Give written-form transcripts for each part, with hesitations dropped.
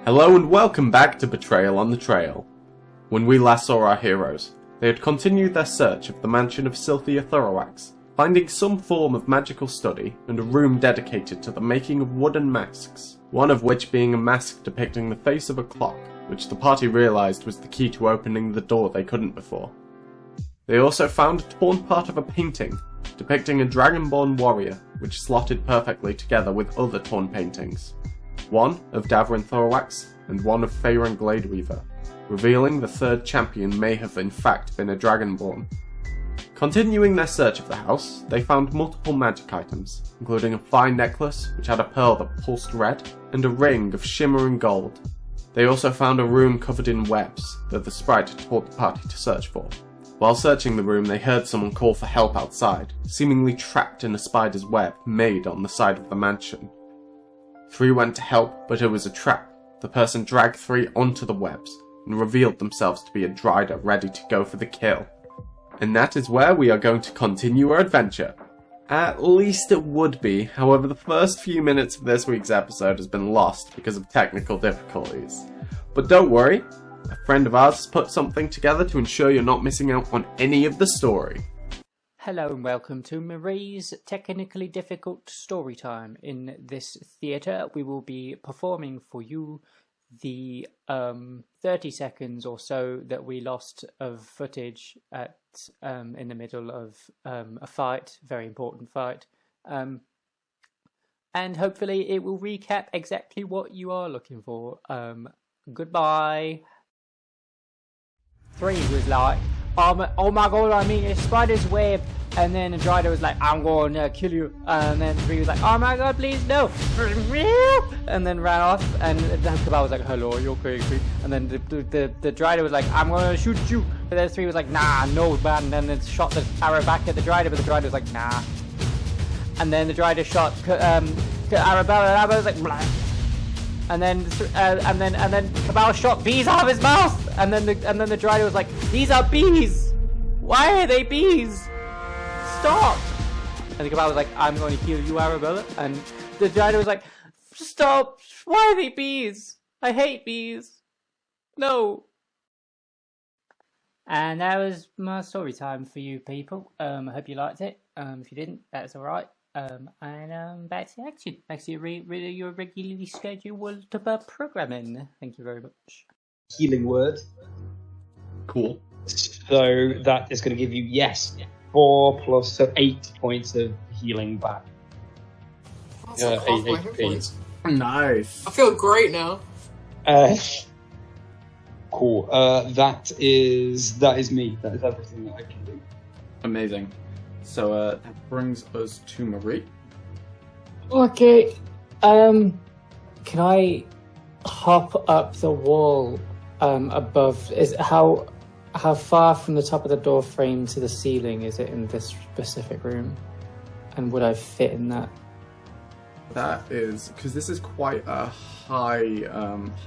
Hello and welcome back to Betrayal on the Trail. When we last saw our heroes, they had continued their search of the mansion of Sylvia Thorawax, finding some form of magical study and a room dedicated to the making of wooden masks, one of which being a mask depicting the face of a clock, which the party realised was the key to opening the door they couldn't before. They also found a torn part of a painting, depicting a dragonborn warrior, which slotted perfectly together with other torn paintings. One of Davrin Thorawax and one of Feyran Gladeweaver, revealing the third champion may have in fact been a dragonborn. Continuing their search of the house, they found multiple magic items, including a fine necklace which had a pearl that pulsed red, and a ring of shimmering gold. They also found a room covered in webs that the sprite had taught the party to search for. While searching the room, they heard someone call for help outside, seemingly trapped in a spider's web made on the side of the mansion. 3 went to help, but it was a trap. The person dragged 3 onto the webs and revealed themselves to be a drider ready to go for the kill. And that is where we are going to continue our adventure. At least it would be, however the first few minutes of this week's episode has been lost because of technical difficulties. But don't worry, a friend of ours has put something together to ensure you're not missing out on any of the story. Hello and welcome to Marie's Technically Difficult Story Time. In this theatre, we will be performing for you the 30 seconds or so that we lost of footage at in the middle of a fight, very important fight. And hopefully it will recap exactly what you are looking for. Goodbye. 3 was like, oh my god, I mean, it's spider's web. And then the drider was like, I'm going to kill you. And then 3 was like, oh my god, please, no. And then ran off. And then Cabal was like, hello, you're crazy. And then the drider was like, I'm going to shoot you. And then 3 was like, nah, no, man. And then it shot the arrow back at the drider, but the drider was like, nah. And then the drider shot Arabella, and Arabella was like, blah. And then Cabal shot bees out of his mouth. And then the drider was like, these are bees. Why are they bees? Stop! And the Cabal was like, I'm going to kill you, Arabella. And the drider was like, stop! Why are they bees? I hate bees. No. And that was my story time for you people. I hope you liked it. If you didn't, that's alright. And back to action. Back to your regularly scheduled programming. Thank you very much. Healing word. Cool. So that is going to give you, yes, 4 plus, so 8 points of healing back. That's like half my hit points. Nice. I feel great now. Cool. That is me. That is everything that I can do. Amazing. So that brings us to Marie. Okay. Can I hop up the wall above? How far from the top of the door frame to the ceiling is it in this specific room? And would I fit in that? That is because this is quite a high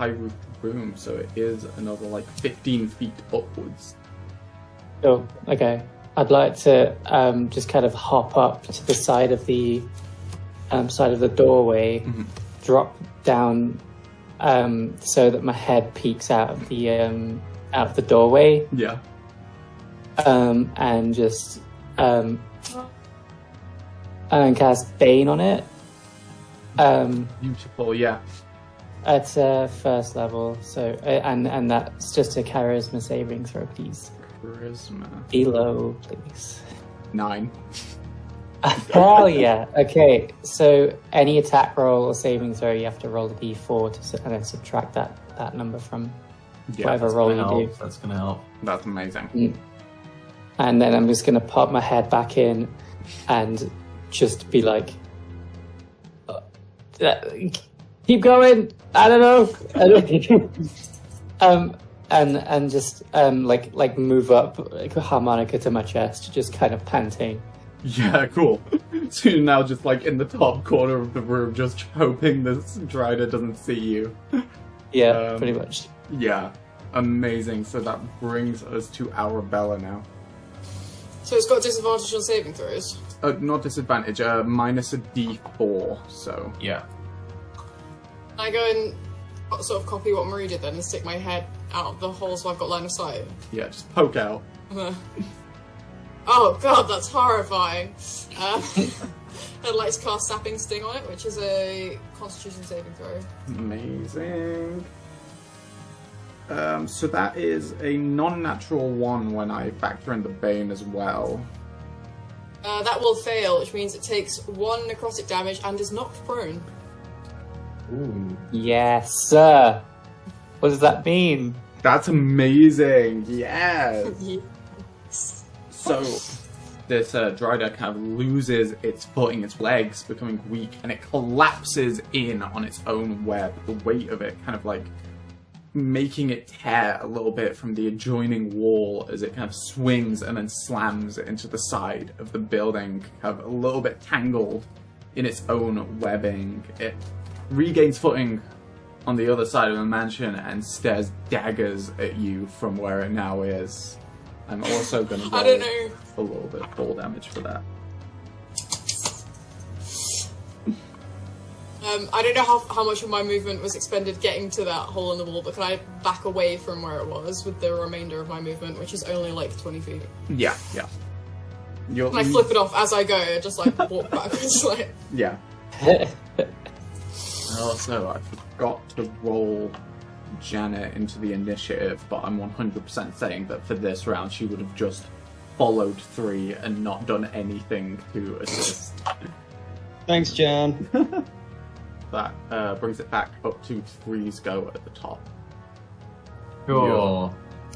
roofed room, so it is another like 15 feet upwards. Oh, okay. I'd like to just kind of hop up to the side of the doorway, drop down so that my head peeks out of the doorway. Yeah. And just and cast Bane on it. Beautiful, yeah. At first level, so and that's just a charisma saving throw, please. Charisma. Below, please. 9. Hell yeah. Okay, so any attack roll or saving throw, you have to roll a d4 and then subtract that number from whatever roll you do. That's going to help. That's amazing. And then I'm just going to pop my head back in and just be like, keep going. I don't know. And just like move up like a harmonica to my chest, just kind of panting. Yeah, cool. So you're now just like in the top corner of the room, just hoping this drider doesn't see you. Yeah, pretty much. Yeah, amazing. So that brings us to Arabella now. So it's got disadvantage on saving throws? Not disadvantage, minus a d4, so... Yeah. I go and sort of copy what Marie did then and stick my head out of the hole so I've got line of sight. Yeah, just poke out. Oh god, that's horrifying. I'd like to cast Sapping Sting on it, which is a Constitution saving throw. Amazing. So that is a non-natural 1 when I factor in the Bane as well. That will fail, which means it takes 1 necrotic damage and is knocked prone. Ooh. Yes, sir. What does that mean? That's amazing. Yes. Yes. So this drider kind of loses its footing, its legs becoming weak, and it collapses in on its own web. The weight of it kind of like making it tear a little bit from the adjoining wall as it kind of swings and then slams into the side of the building, kind of a little bit tangled in its own webbing. It regains footing on the other side of the mansion and stares daggers at you from where it now is. I'm also going to roll I don't know. a little bit of fall damage for that. I don't know how much of my movement was expended getting to that hole in the wall, but can I back away from where it was with the remainder of my movement, which is only like 20 feet? Yeah. Can I flip it off as I go, just like walk backwards? Like... Yeah. Also, I forgot to roll Janet into the initiative, but I'm 100% saying that for this round she would have just followed 3 and not done anything to assist. Thanks, Jan. That brings it back up to 3's go at the top. Cool.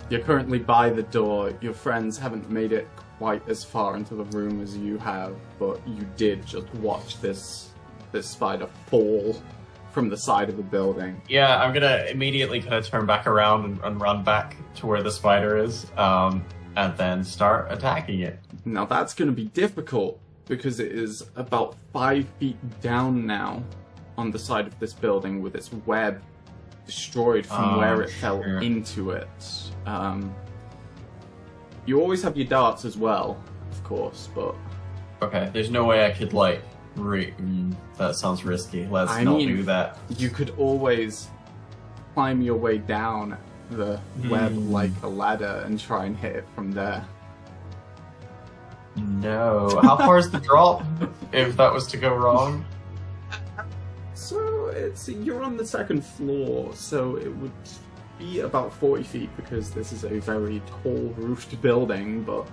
You're currently by the door. Your friends haven't made it quite as far into the room as you have, but you did just watch this spider fall from the side of the building. Yeah, I'm gonna immediately kind of turn back around and run back to where the spider is, and then start attacking it. Now that's going to be difficult because it is about 5 feet down now on the side of this building with its web destroyed from where it fell into it. You always have your darts as well, of course, but... Okay, there's no way I could, like, that sounds risky. Let's not do that. You could always climb your way down the web like a ladder and try and hit it from there. No. How far is the drop, if that was to go wrong? So you're on the 2nd floor, so it would be about 40 feet because this is a very tall roofed building, but...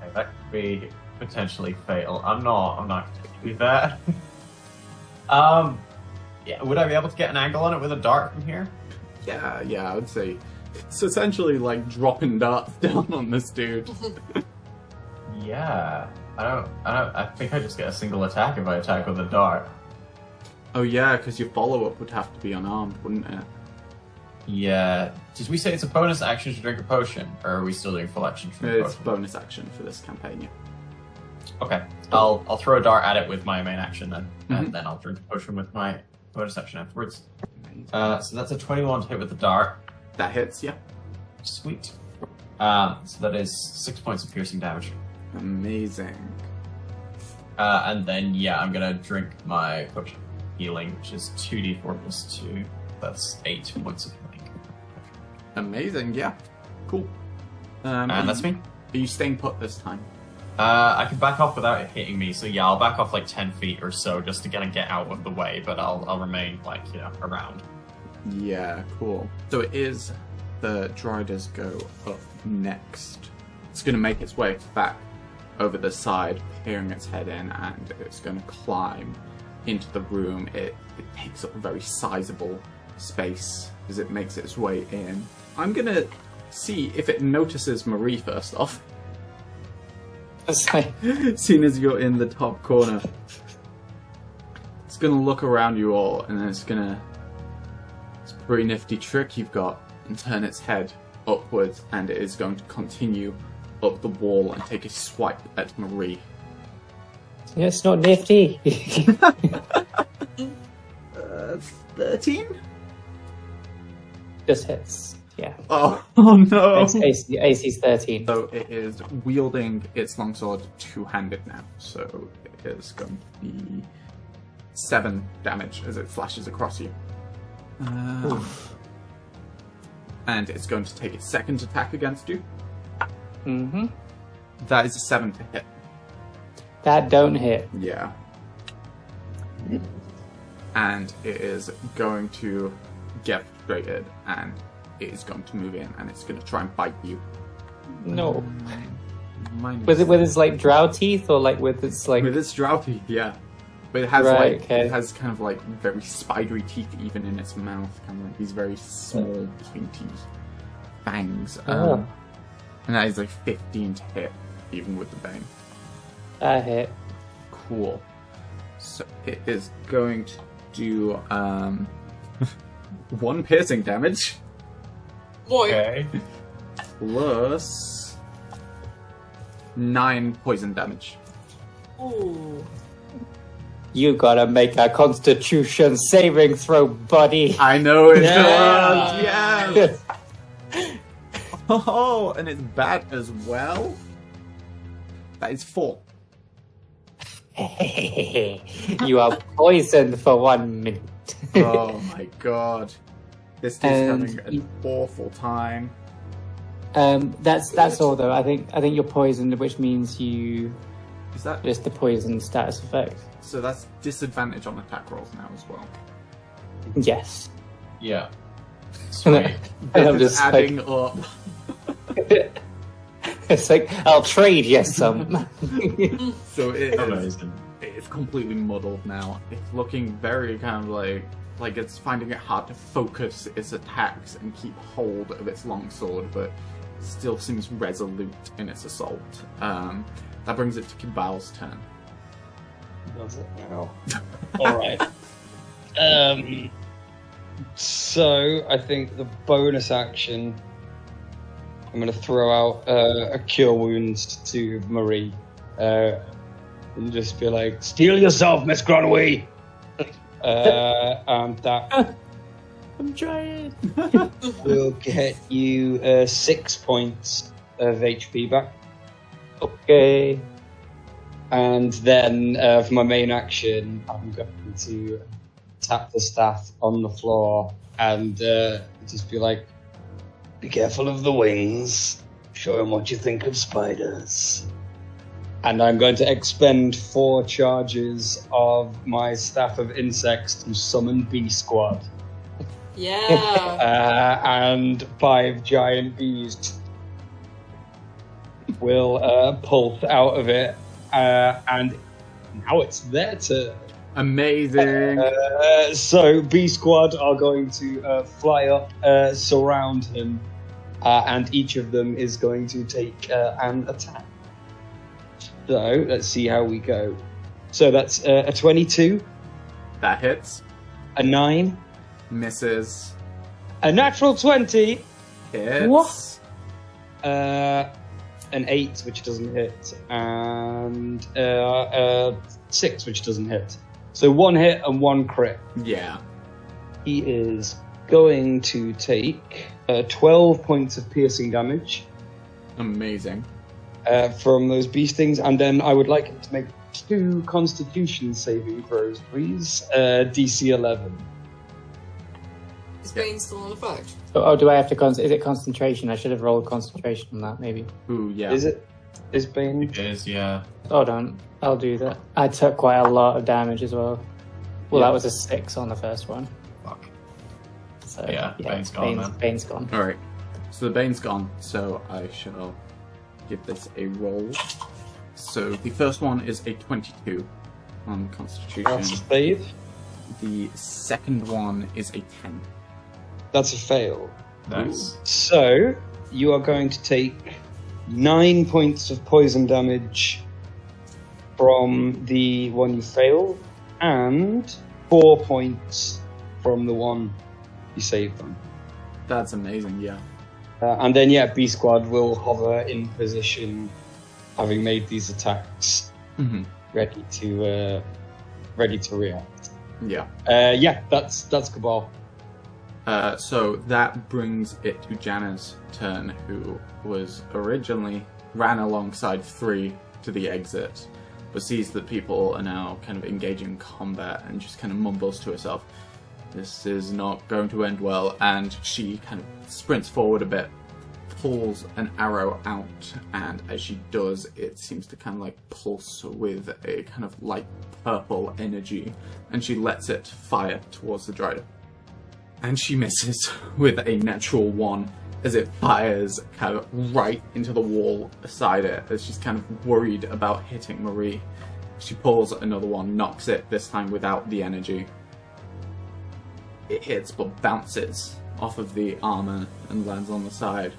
Okay, that could be potentially fatal. I'm not going to do that. Yeah, would I be able to get an angle on it with a dart from here? Yeah, I would say it's essentially like dropping darts down on this dude. Yeah. I think I just get a single attack if I attack with a dart. Oh yeah, because your follow-up would have to be unarmed, wouldn't it? Yeah. Did we say it's a bonus action to drink a potion, or are we still doing full action to drink a It's potion? bonus action for this campaign, yeah. Okay. I'll throw a dart at it with my main action then, and then I'll drink a potion with my bonus action afterwards. So that's a 21 to hit with the dart. That hits, yeah. Sweet. So that is 6 points of piercing damage. Amazing. And then, yeah, I'm gonna drink my potion of healing, which is 2d4 plus 2. That's 8 points of healing. Amazing, yeah. Cool. And that's me. Are you staying put this time? I can back off without it hitting me, so yeah, I'll back off like 10 feet or so just to kind of get out of the way, but I'll remain, like, you know, around. Yeah, cool. So it is the Driders go up next. It's going to make its way back over the side, peering its head in, and it's going to climb into the room. It takes up a very sizable space as it makes its way in. I'm going to see if it notices Marie first off. Seeing as you're in the top corner. It's going to look around you all, and then it's a pretty nifty trick you've got, and turn its head upwards, and it is going to continue up the wall and take a swipe at Marie. Yeah, it's not nifty. 13? Just hits. Yeah. Oh no! AC's 13. So it is wielding its longsword two-handed now, so it is going to be 7 damage as it flashes across you. And it's going to take its second attack against you. Mm-hmm. That is a 7 to hit. That don't hit. Yeah. And it is going to get frustrated, and it is going to move in, and it's going to try and bite you. No. Minus- With its like drow teeth, or like with its like. With its drow teeth, yeah. But it has Right, like okay. it has kind of like very spidery teeth even in its mouth, kind of like these very small, pointy fangs. Oh. And that is like 15 to hit, even with the bane. That hit. Cool. So it is going to do 1 piercing damage Boy. Okay. plus 9 poison damage. Ooh. You gotta make a Constitution saving throw, buddy. I know it Yeah. does. Yes. Oh, and it's bad as well. That is 4. You are poisoned for 1 minute. Oh my god. This dude's And having an awful time. That's all though. I think you're poisoned, which means you Is that just the poison status effect. so? That's disadvantage on attack rolls now as well. Yes. Yeah. Sweet. And I'm This is just adding like, up. it's like I'll trade you some. So Amazing. it's completely muddled now. It's looking very kind of like it's finding it hard to focus its attacks and keep hold of its longsword, but still seems resolute in its assault. That brings it to Kibal's turn. Does it now? All right. So I think the bonus action, I'm going to throw out a cure wounds to Marie, and just be like, "Steel yourself, Miss Gronway," and that I'm trying. will get you 6 points of HP back. Okay. And then for my main action, I'm going to tap the staff on the floor and just be like, "Be careful of the wings. Show them what you think of spiders." And I'm going to expend 4 charges of my Staff of Insects to summon Bee Squad. Yeah. And 5 giant bees will pulse out of it. And now it's their turn. Amazing. So B Squad are going to fly up, surround him, and each of them is going to take an attack. So let's see how we go. So that's a 22, That hits. a 9, Misses. a natural 20, Hits. What? an 8, which doesn't hit, and 6, which doesn't hit. So 1 hit and 1 crit. Yeah. He is going to take 12 points of piercing damage Amazing. from those bee stings, and then I would like him to make 2 Constitution saving throws, please. DC 11. Is Bane still in effect? Oh, do I have to? Is it concentration? I should have rolled concentration on that, maybe. Ooh, yeah. Is it? Is Bane? It is, yeah. Hold on, I'll do that. I took quite a lot of damage as well. Well, Yeah. that was a 6 on the first one. Fuck. So, Yeah, Bane's gone then. Bane's gone. Alright. So the Bane's gone, so I shall give this a roll. So the first one is a 22 on Constitution. That's a save. The second one is a 10. That's a fail. Nice. So you are going to take 9 points of poison damage from the one you failed, and 4 points from the one you saved them. That's amazing, yeah. And then, yeah, B Squad will hover in position, having made these attacks, Mm-hmm. ready to react. Yeah. Yeah, that's Cabal. So that brings it to Janna's turn, who was originally ran alongside 3 to the exit, but sees that people are now kind of engaging in combat and just kind of mumbles to herself, This is not going to end well, and she kind of sprints forward a bit, pulls an arrow out, and as she does, it seems to kind of like pulse with a kind of light purple energy, and she lets it fire towards the drider. And she misses with a natural 1 as it fires kind of right into the wall beside it, as she's kind of worried about hitting Marie. She pulls another one, knocks it, this time without the energy. It hits but bounces off of the armor and lands on the side.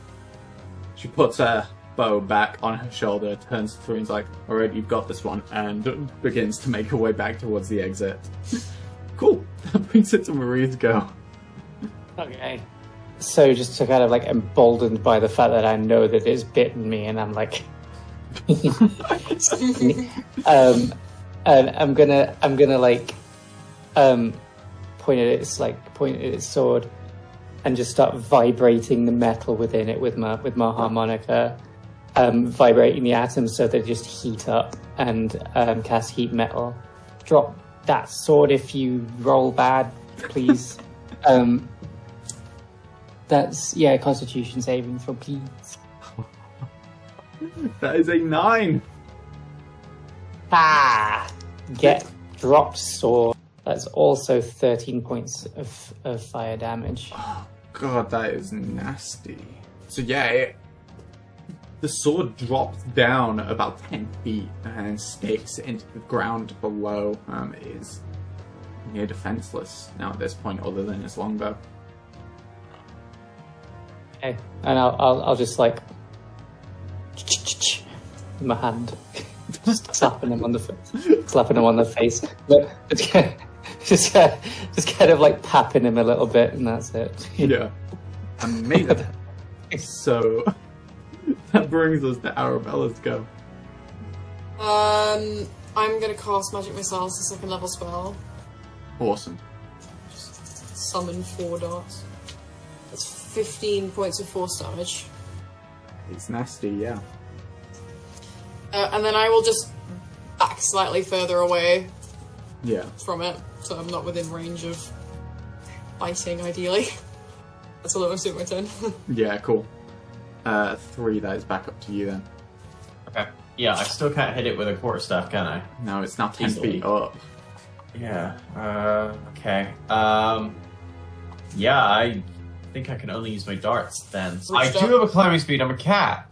She puts her bow back on her shoulder, turns to 3 and is like, alright, you've got this one, and begins to make her way back towards the exit. Cool, that brings it to Marie's go. Okay. So just to kind of like emboldened by the fact that I know that it's bitten me, and I'm like, and I'm gonna like, point at its sword, and just start vibrating the metal within it with my harmonica, vibrating the atoms so they just heat up and cast heat metal. Drop that sword if you roll bad, please. That's Constitution saving throw, please. That is a 9. Get dropped sword. That's also 13 points of fire damage. Oh god, that is nasty. So yeah, the sword drops down about 10 feet and sticks into the ground below. It is near defenseless now at this point, other than its longbow. Okay, and I'll just like with my hand, just slapping him on the face, just kind of like tapping him a little bit, and that's it. Yeah, amazing. So that brings us to Arabella's go. I'm gonna cast Magic Missile as a 2nd level spell. Awesome. Just summon 4 darts. That's 15 points of force damage. It's nasty, yeah. And then I will just back slightly further away from it, so I'm not within range of biting, ideally. That's all that was doing my turn. Yeah, cool. 3, that is back up to you then. Okay. Yeah, I still can't hit it with a quarterstaff, can I? No, it's not 10 Easily. feet up. Yeah. Okay. Yeah, I think I can only use my darts then. I do have a climbing speed. I'm a cat.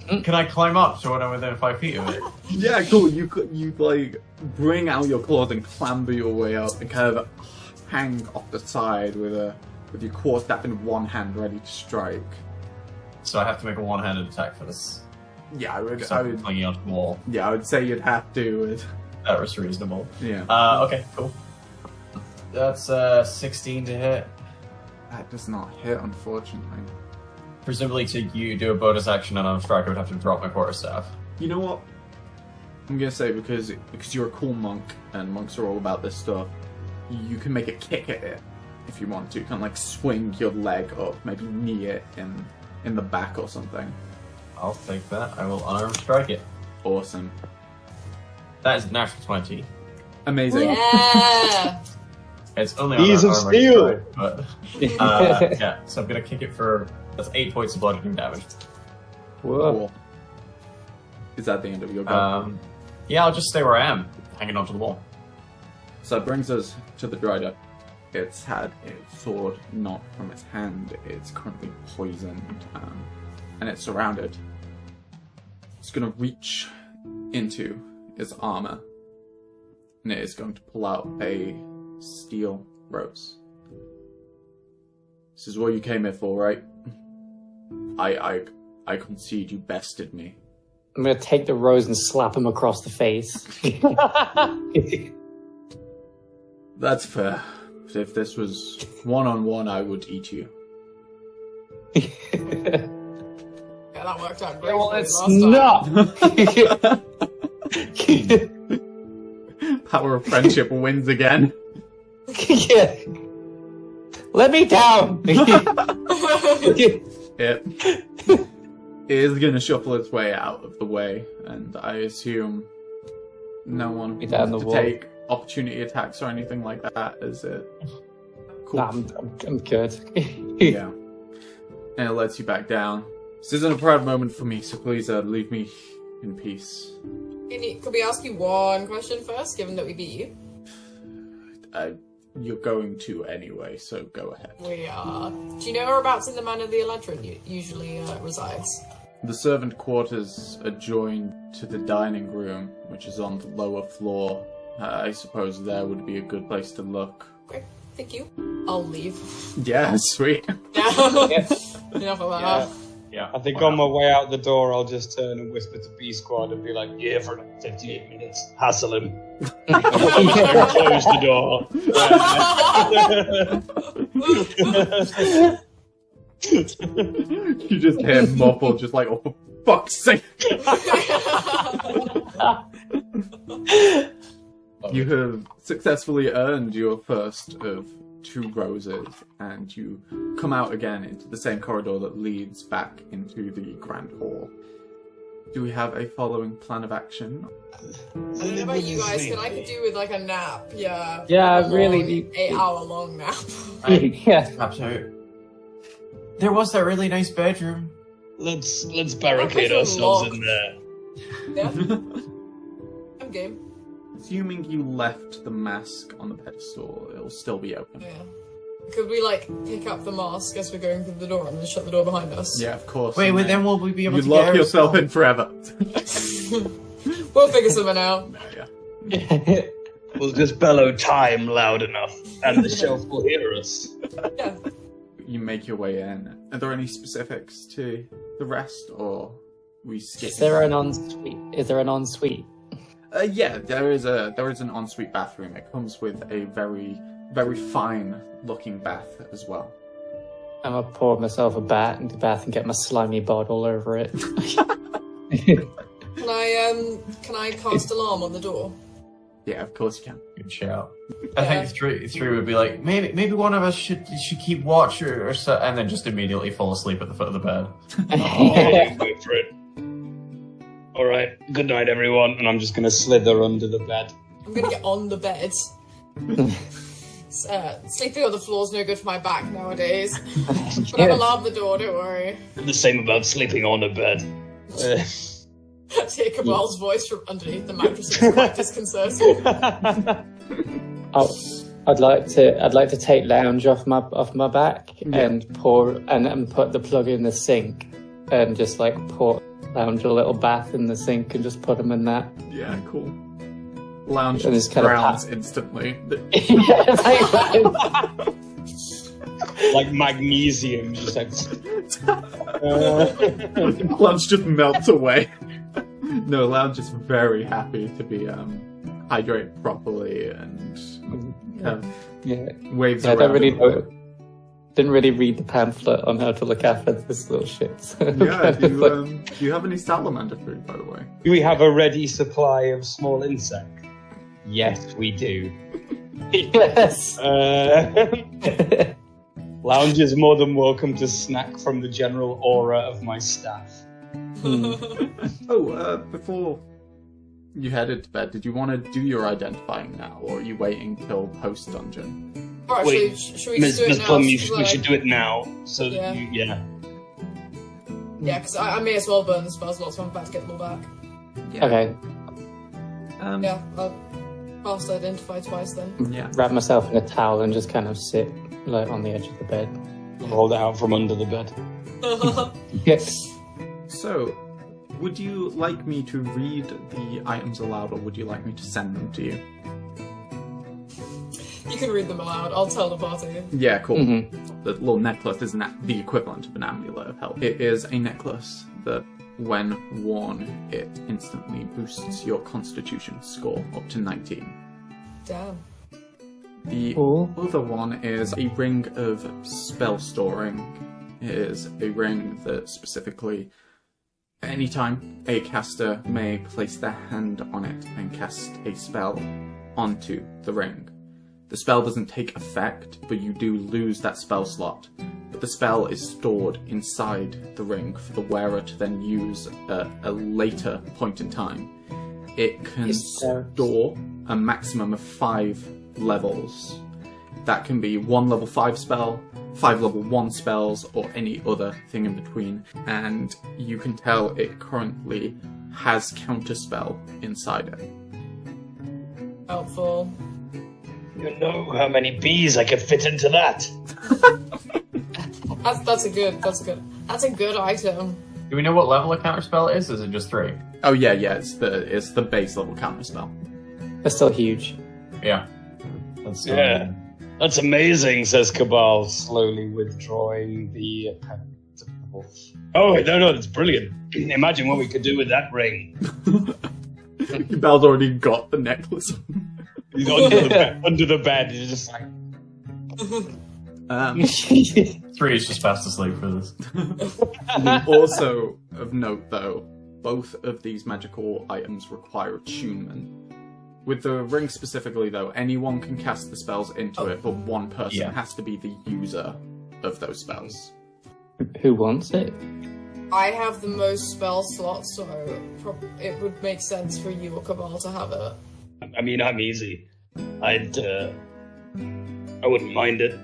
Can I climb up so when I'm within 5 feet of it? Yeah, cool. You like bring out your claws and clamber your way up and kind of hang off the side with your quarterstaff in one hand, ready to strike. So I have to make a one-handed attack for this. Yeah, I would Clinging onto the wall. Yeah, I would say you'd have to. That was reasonable. Yeah. Okay, cool. That's 16 to hit. That does not hit, unfortunately. Presumably, to you do a bonus action and on a strike, I would have to drop my quarterstaff. You know what? I'm gonna say because you're a cool monk and monks are all about this stuff. You can make a kick at it if you want to. You can like swing your leg up, maybe knee it in the back or something. I'll take that. I will unarmed strike it. Awesome. That is a natural 20. Amazing. Yeah! It's only Ease on of armor steel! strike, but yeah. So I'm gonna kick it for that's 8 points of bludgeoning damage. Whoa. Cool. Is that the end of your go? Yeah, I'll just stay where I am, hanging onto the wall. So that brings us to the drider. It's had its sword knocked from its hand. It's currently poisoned, and it's surrounded. It's going to reach into its armor, and it is going to pull out a steel rose. This is what you came here for, right? I concede you bested me. I'm gonna take the rose and slap him across the face. That's fair. If this was one-on-one, I would eat you. Yeah, that worked out great. Well, for me it's not. Power of friendship wins again. Yeah. Let me down. It is going to shuffle its way out of the way, and I assume no one Be down wants the to wall. take opportunity attacks or anything like that, is it? Cool. Nah, I'm good. Yeah. And it lets you back down. This isn't a proud moment for me, so please leave me in peace. Could we ask you one question first, given that we beat you? You're going to anyway, so go ahead. We are. Do you know whereabouts in the Manor the Eladrin usually resides? The servant quarters adjoin to the dining room, which is on the lower floor. I suppose there would be a good place to look. Okay, thank you. I'll leave. Yeah, sweet. Yeah. Enough of that. Yeah. I think on my way out the door, I'll just turn and whisper to B Squad and be like, "Yeah, for 58 minutes, hassle him." Close the door. You just hear muffled, just like, "Oh, for fuck's sake!" You have successfully earned your first of 2 roses, and you come out again into the same corridor that leads back into the Grand Hall. Do we have a following plan of action? I don't know about you guys, I could do with like a nap, yeah. Yeah, really. 8-hour-long nap. Yeah. Absolutely. There was that really nice bedroom. Let's barricade ourselves in there. Yeah. I'm game. Assuming you left the mask on the pedestal, it'll still be open. Yeah. Could we like pick up the mask as we're going through the door and then shut the door behind us? Yeah, of course. Wait, then will we be able to lock get yourself in forever. We'll figure something out. Yeah. We'll just bellow time loud enough, and the shelf will hear us. Yeah. You make your way in. Are there any specifics to the rest, or we skip? Is there an ensuite? Yeah, there is an ensuite bathroom. It comes with a very, very fine looking bath as well. I'm gonna pour myself a bath into the bath and get my slimy bod all over it. Can I cast alarm on the door? Yeah, of course you can. Good shout. I think three would be like, maybe one of us should keep watch or so, and then just immediately fall asleep at the foot of the bed. Wait for it. All right, good night, everyone. And I'm just going to slither under the bed. I'm going to get on the bed. Sleeping on the floor's no good for my back nowadays. But I've alarmed the door, don't worry. The same about sleeping on a bed. I hear Cabal's voice from underneath the mattress. It's quite disconcerting. I'd like to take Lounge off my back and put the plug in the sink and just like pour Lounge a little bath in the sink and just put him in that. Yeah, cool. Lounge and just drowns instantly. Like magnesium, just like... Lounge just melts away. No, Lounge is very happy to be hydrated properly and waves around. Didn't really read the pamphlet on how to look after this little shit. So yeah, do you have any salamander food, by the way? Do we have a ready supply of small insects? Yes, we do. Yes. Lounge is more than welcome to snack from the general aura of my staff. Before you headed to bed, did you want to do your identifying now, or are you waiting till post-dungeon? Or actually, should we just do it now? We should do it now. So yeah. Yeah, because I may as well burn the spell slots, so I'm about to get them all back. Yeah. Okay. Yeah, I'll fast identify twice then. Yeah. Wrap myself in a towel and just kind of sit like on the edge of the bed. Hold it out from under the bed. Yes. So, would you like me to read the items aloud, or would you like me to send them to you? You can read them aloud. I'll tell the party. Yeah, cool. Mm-hmm. The little necklace is the equivalent of an amulet of health. It is a necklace that, when worn, it instantly boosts your constitution score up to 19. Damn. The other one is a ring of spell storing. It is a ring that specifically, anytime a caster may place their hand on it and cast a spell onto the ring. The spell doesn't take effect, but you do lose that spell slot. But the spell is stored inside the ring for the wearer to then use at a later point in time. It can store a maximum of 5 levels. That can be 1 level 5 spell, 5 level 1 spells, or any other thing in between. And you can tell it currently has counterspell inside it. Helpful. You know how many bees I could fit into that? That's a good item. Do we know what level a counterspell is? Is it just 3? Oh yeah, it's the base level counterspell. They're still huge. Yeah. That's amazing, says Cabal, slowly withdrawing the... Oh, no, that's brilliant. Imagine what we could do with that ring. Cabel's already got the necklace. He's under the bed. He's just like... 3 is just fast asleep for this. Also of note, though, both of these magical items require attunement. With the ring specifically, though, anyone can cast the spells into it, but one person has to be the user of those spells. Who wants it? I have the most spell slots, so it would make sense for you or Cabal to have it. I mean, I'm easy. I wouldn't mind it.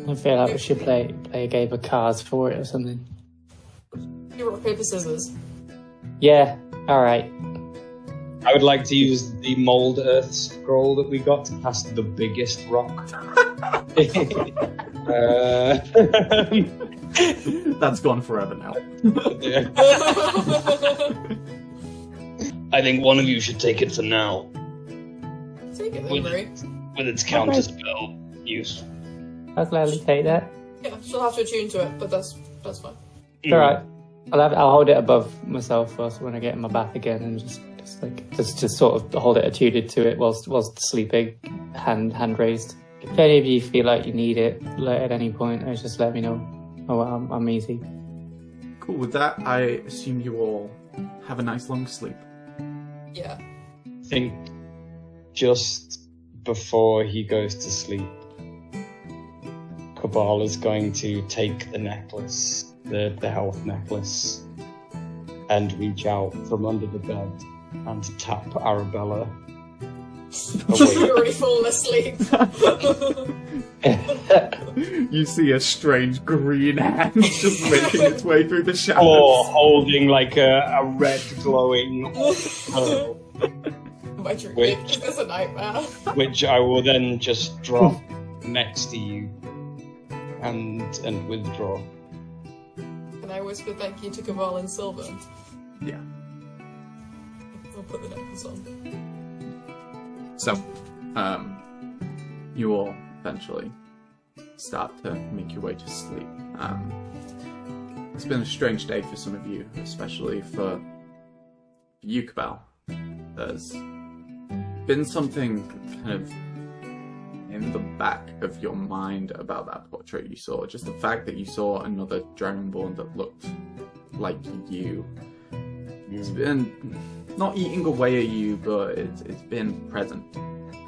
I feel like we should play a game of cards for it or something. Rock, paper, scissors. Yeah, alright. I would like to use the mold earth scroll that we got to cast the biggest rock. That's gone forever now. I think one of you should take it for now. Take it then, Marie. With its counterspell use. I'll gladly take that. Yeah, she'll have to attune to it, but that's fine. It's alright. I'll hold it above myself whilst when I get in my bath again and just sort of hold it attuned to it whilst sleeping, hand raised. If any of you feel like you need it at any point, just let me know. Oh, I'm easy. Cool. With that, I assume you all have a nice long sleep. Yeah. I think just before he goes to sleep, Cabal is going to take the necklace, the health necklace, and reach out from under the bed and tap Arabella awake. You're already fallen asleep. You see a strange green hand just making its way through the shadows. Or holding like a red glowing pearl. My dream is a nightmare. Which I will then just drop next to you and withdraw. Can I whisper thank you to Cabal and Silver? Yeah. I'll put the necklace on. So, you all eventually start to make your way to sleep. It's been a strange day for some of you, especially for you, Cabal. There's been something kind of in the back of your mind about that portrait you saw. Just the fact that you saw another Dragonborn that looked like you. It's been not eating away at you, but it's been present.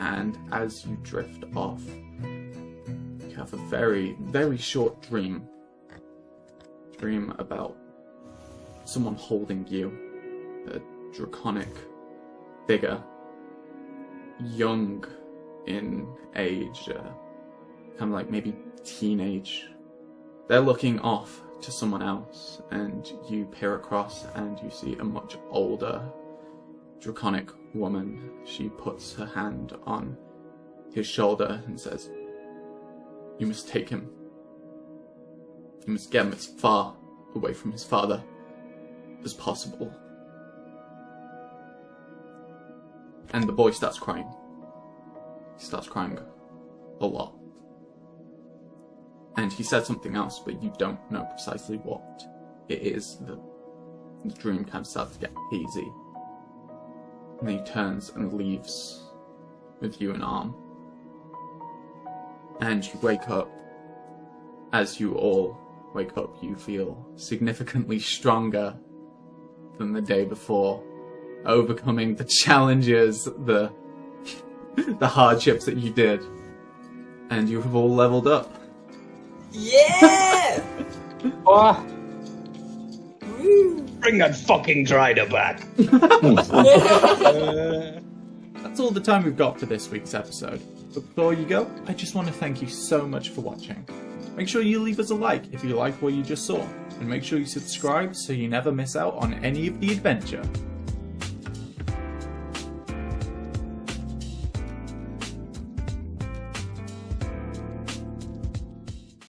And as you drift off, you have a very, very short dream. Dream about someone holding you, a draconic figure, young in age, kind of like maybe teenage. They're looking off to someone else, and you peer across and you see a much older draconic woman. She puts her hand on his shoulder and says, "You must take him. You must get him as far away from his father as possible." And the boy starts crying. He starts crying a lot. And he said something else, but you don't know precisely what it is. The dream kind of starts to get hazy. And then he turns and leaves with you an arm. And you wake up. As you all wake up, you feel significantly stronger than the day before, overcoming the challenges, the hardships that you did. And you have all leveled up. Yeah! Oh. Bring that fucking drider back. That's all the time we've got for this week's episode. But before you go, I just want to thank you so much for watching. Make sure you leave us a like if you liked what you just saw, and make sure you subscribe so you never miss out on any of the adventure.